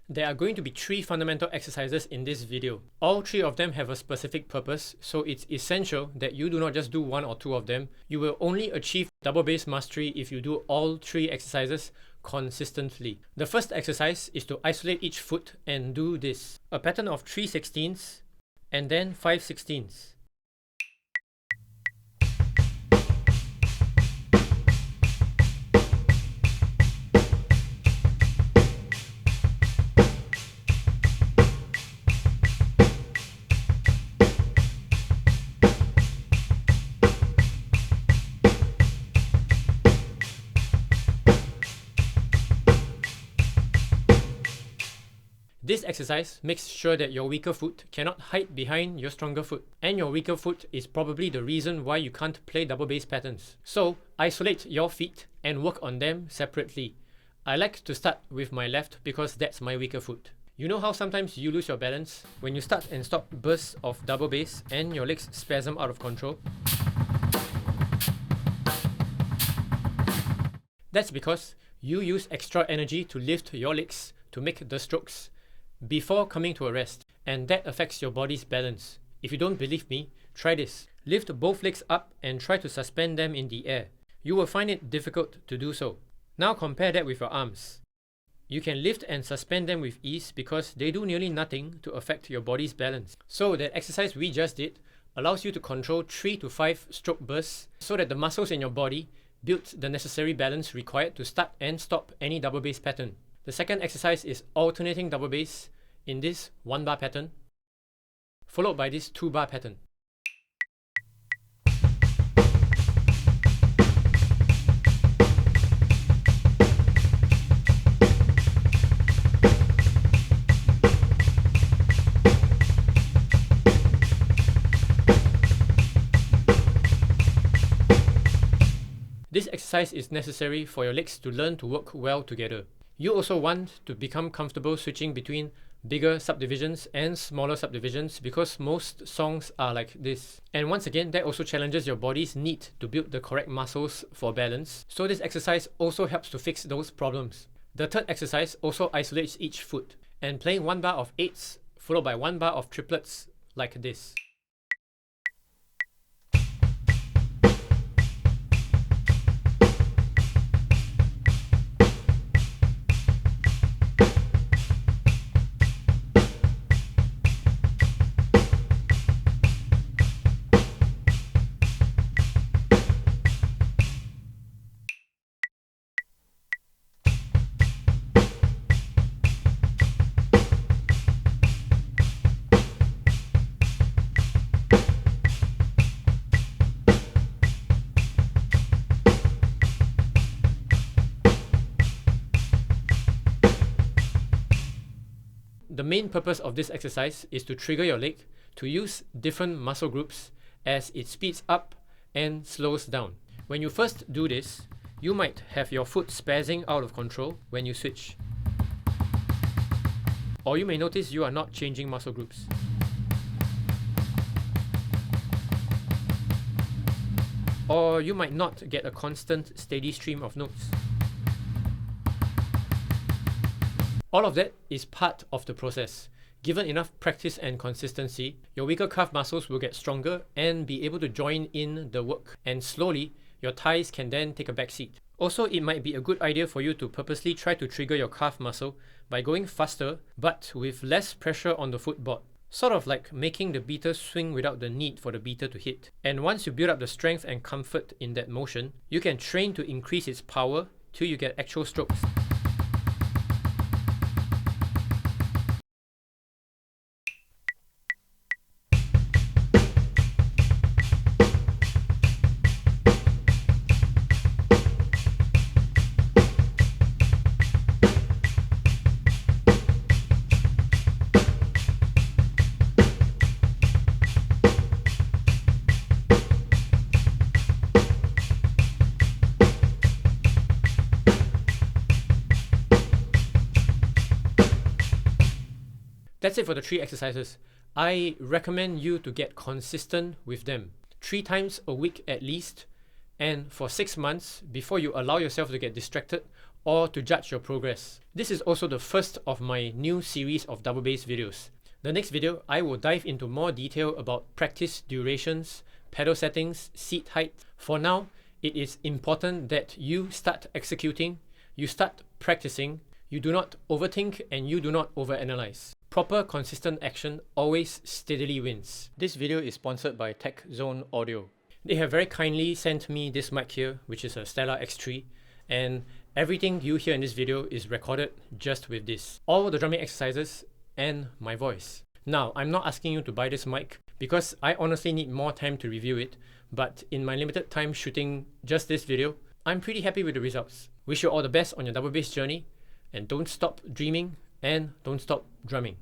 There are going to be 3 fundamental exercises in this video. All 3 of them have a specific purpose, so it's essential that you do not just do 1 or 2 of them. You will only achieve double bass mastery if you do all 3 exercises consistently. The first exercise is to isolate each foot and do this. A pattern of 3/16 and then 5/16. This exercise makes sure that your weaker foot cannot hide behind your stronger foot, and your weaker foot is probably the reason why you can't play double bass patterns. So isolate your feet and work on them separately. I like to start with my left because that's my weaker foot. You know how sometimes you lose your balance when you start and stop bursts of double bass and your legs spasm out of control? That's because you use extra energy to lift your legs to make the strokes before coming to a rest, and that affects your body's balance. If you don't believe me, try this. Lift both legs up and try to suspend them in the air. You will find it difficult to do so. Now compare that with your arms. You can lift and suspend them with ease because they do nearly nothing to affect your body's balance. So that exercise we just did allows you to control 3 to 5 stroke bursts so that the muscles in your body build the necessary balance required to start and stop any double bass pattern. The second exercise is alternating double bass in this 1-bar pattern, followed by this 2-bar pattern. This exercise is necessary for your legs to learn to work well together. You also want to become comfortable switching between bigger subdivisions and smaller subdivisions because most songs are like this. And once again, that also challenges your body's need to build the correct muscles for balance. So this exercise also helps to fix those problems. The third exercise also isolates each foot and playing 1 bar of 8s followed by 1 bar of triplets like this. The main purpose of this exercise is to trigger your leg to use different muscle groups as it speeds up and slows down. When you first do this, you might have your foot spazzing out of control when you switch. Or you may notice you are not changing muscle groups. Or you might not get a constant, steady stream of notes. All of that is part of the process. Given enough practice and consistency, your weaker calf muscles will get stronger and be able to join in the work, and slowly, your thighs can then take a back seat. Also, it might be a good idea for you to purposely try to trigger your calf muscle by going faster but with less pressure on the footboard. Sort of like making the beater swing without the need for the beater to hit. And once you build up the strength and comfort in that motion, you can train to increase its power till you get actual strokes. That's it for the 3 exercises. I recommend you to get consistent with them 3 times a week at least, and for 6 months before you allow yourself to get distracted or to judge your progress. This is also the first of my new series of double bass videos. The next video, I will dive into more detail about practice durations, pedal settings, seat height. For now, it is important that you start executing, you start practicing, you do not overthink and you do not overanalyze. Proper consistent action always steadily wins. This video is sponsored by Tech Zone Audio. They have very kindly sent me this mic here, which is a Stellar X3, and everything you hear in this video is recorded just with this. All the drumming exercises and my voice. Now, I'm not asking you to buy this mic because I honestly need more time to review it, but in my limited time shooting just this video, I'm pretty happy with the results. Wish you all the best on your double bass journey, and don't stop dreaming and don't stop drumming.